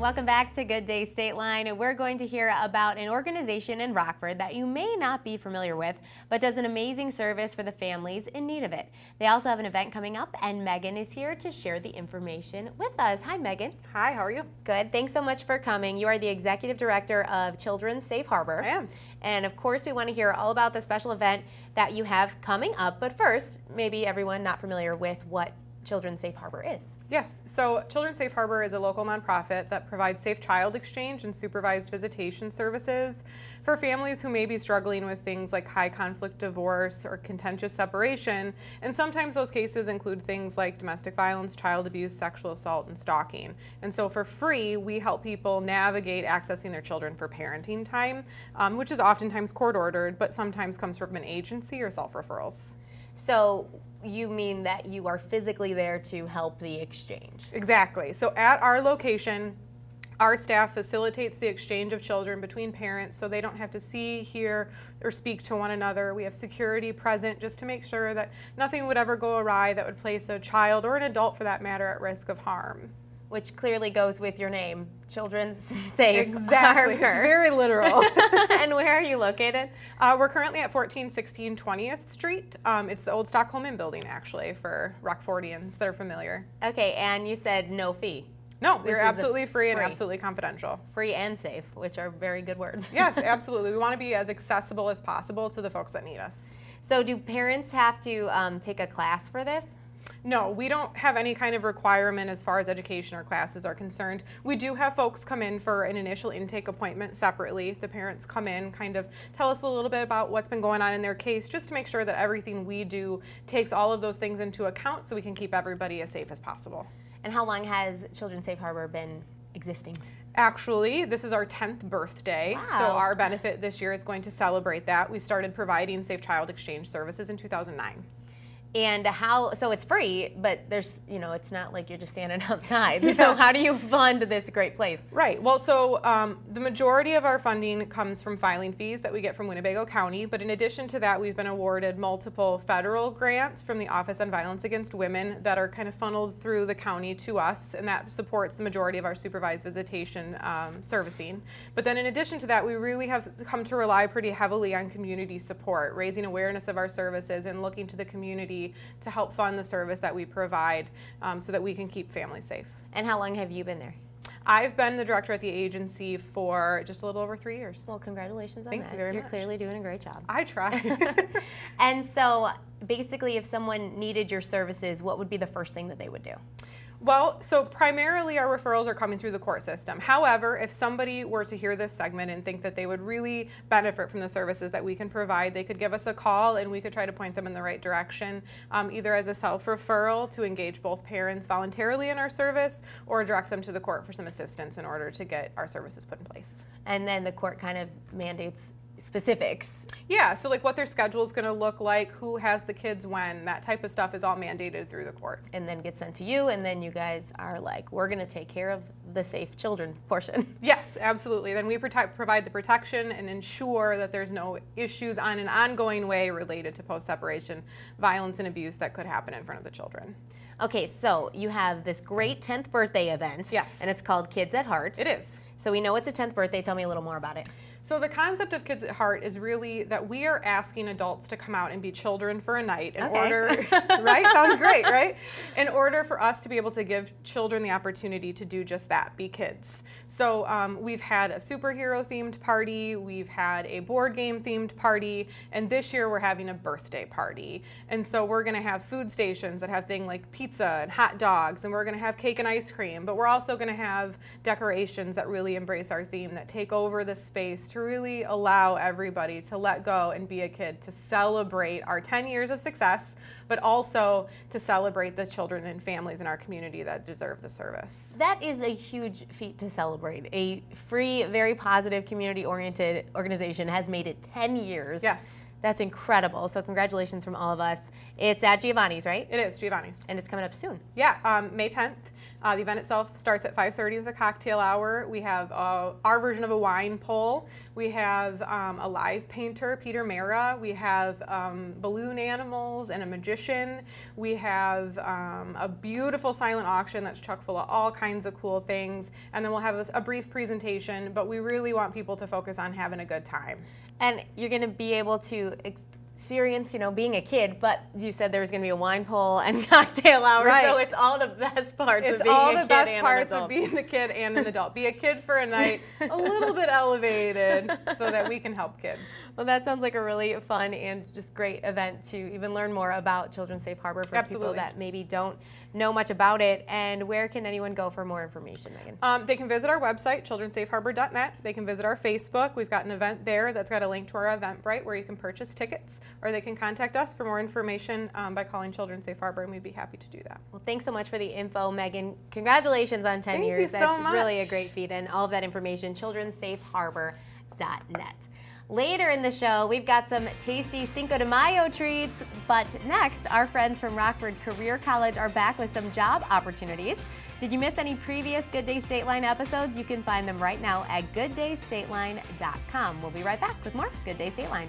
Welcome back to Good Day Stateline. We're going to hear about an organization in Rockford that you may not be familiar with, but does an amazing service for the families in need of it. They also have an event coming up, and Megan is here to share the information with us. Hi, Megan. Hi, how are you? Good. Thanks so much for coming. You are the Executive Director of Children's Safe Harbor. I am. And of course, we want to hear all about the special event that you have coming up. But first, maybe everyone not familiar with what Children's Safe Harbor is. Yes, so Children's Safe Harbor is a local nonprofit that provides safe child exchange and supervised visitation services for families who may be struggling with things like high conflict divorce or contentious separation, and sometimes those cases include things like domestic violence, child abuse, sexual assault, and stalking. And so for free, we help people navigate accessing their children for parenting time, which is oftentimes court-ordered, but sometimes comes from an agency or self-referrals. So you mean that you are physically there to help the exchange? Exactly. So at our location, our staff facilitates the exchange of children between parents so they don't have to see, hear, or speak to one another. We have security present just to make sure that nothing would ever go awry that would place a child, or an adult for that matter, at risk of harm. Which clearly goes with your name, Children's Safe Exactly. Harbor. It's very literal. And where are you located? We're currently at 1416 20th Street. It's the old Stockholm building, actually, for Rockfordians that are familiar. Okay, and you said no fee. No, This we're is absolutely free and free. absolutely confidential. Free and safe, which are very good words. Yes, absolutely. We want to be as accessible as possible to the folks that need us. So do parents have to take a class for this? No, we don't have any kind of requirement as far as education or classes are concerned. We do have folks come in for an initial intake appointment separately. The parents come in, kind of tell us a little bit about what's been going on in their case, just to make sure that everything we do takes all of those things into account so we can keep everybody as safe as possible. And how long has Children's Safe Harbor been existing? Actually, this is our 10th birthday, Wow. so our benefit this year is going to celebrate that. We started providing safe child exchange services in 2009. And so it's free, but there's, it's not like you're just standing outside. Yeah. So how do you fund this great place? Right. Well, so the majority of our funding comes from filing fees that we get from Winnebago County. But in addition to that, we've been awarded multiple federal grants from the Office on Violence Against Women that are kind of funneled through the county to us, and that supports the majority of our supervised visitation servicing. But then in addition to that, we really have come to rely pretty heavily on community support, raising awareness of our services and looking to the community to help fund the service that we provide so that we can keep families safe. And how long have you been there? I've been the director at the agency for just a little over 3 years. Well, congratulations on Thank that. you very You're much. clearly doing a great job. I try. And so basically, if someone needed your services, what would be the first thing that they would do? Well, so primarily our referrals are coming through the court system. However, if somebody were to hear this segment and think that they would really benefit from the services that we can provide, they could give us a call and we could try to point them in the right direction, either as a self-referral to engage both parents voluntarily in our service, or direct them to the court for some assistance in order to get our services put in place. And then the court kind of mandates specifics. Yeah, so like what their schedule is going to look like, who has the kids when, that type of stuff is all mandated through the court. And then gets sent to you, and then you guys are like, we're going to take care of the safe children portion. Yes, absolutely. Then we provide the protection and ensure that there's no issues on an ongoing way related to post-separation violence and abuse that could happen in front of the children. Okay, so you have this great 10th birthday event. Yes. And it's called Kids at Heart. It is. So we know it's a 10th birthday. Tell me a little more about it. So the concept of Kids at Heart is really that we are asking adults to come out and be children for a night in order, right? Sounds great, right? In order for us to be able to give children the opportunity to do just that, be kids. So we've had a superhero themed party, we've had a board game themed party, and this year we're having a birthday party. And so we're gonna have food stations that have things like pizza and hot dogs, and we're gonna have cake and ice cream, but we're also gonna have decorations that really embrace our theme, that take over the space to really allow everybody to let go and be a kid, to celebrate our 10 years of success, but also to celebrate the children and families in our community that deserve the service. That is a huge feat to celebrate. A free, very positive, community-oriented organization has made it 10 years. Yes. That's incredible. So congratulations from all of us. It's at Giovanni's, right? It is, Giovanni's. And it's coming up soon. Yeah, May 10th. The event itself starts at 5:30 with a cocktail hour. We have our version of a wine poll. We have a live painter, Peter Mara. We have balloon animals and a magician. We have a beautiful silent auction that's chock full of all kinds of cool things. And then we'll have a brief presentation, but we really want people to focus on having a good time. And you're going to be able to experience, being a kid, but you said there was going to be a wine poll and cocktail hour, right. So it's all the best parts it's of being all a the kid best and parts an of adult. being a kid and an adult. Be a kid for a night, a little bit elevated, so that we can help kids. Well, that sounds like a really fun and just great event to even learn more about Children's Safe Harbor for Absolutely. people that maybe don't know much about it. And where can anyone go for more information, Megan? They can visit our website, childrensafeharbor.net. They can visit our Facebook. We've got an event there that's got a link to our Eventbrite where you can purchase tickets, or they can contact us for more information by calling Children's Safe Harbor, and we'd be happy to do that. Well, thanks so much for the info, Megan. Congratulations on 10 Thank years. you so That's much. really a great feat, and all of that information, childrensafeharbor.net. Later in the show, we've got some tasty Cinco de Mayo treats, but next, our friends from Rockford Career College are back with some job opportunities. Did you miss any previous Good Day Stateline episodes? You can find them right now at gooddaystateline.com. We'll be right back with more Good Day Stateline.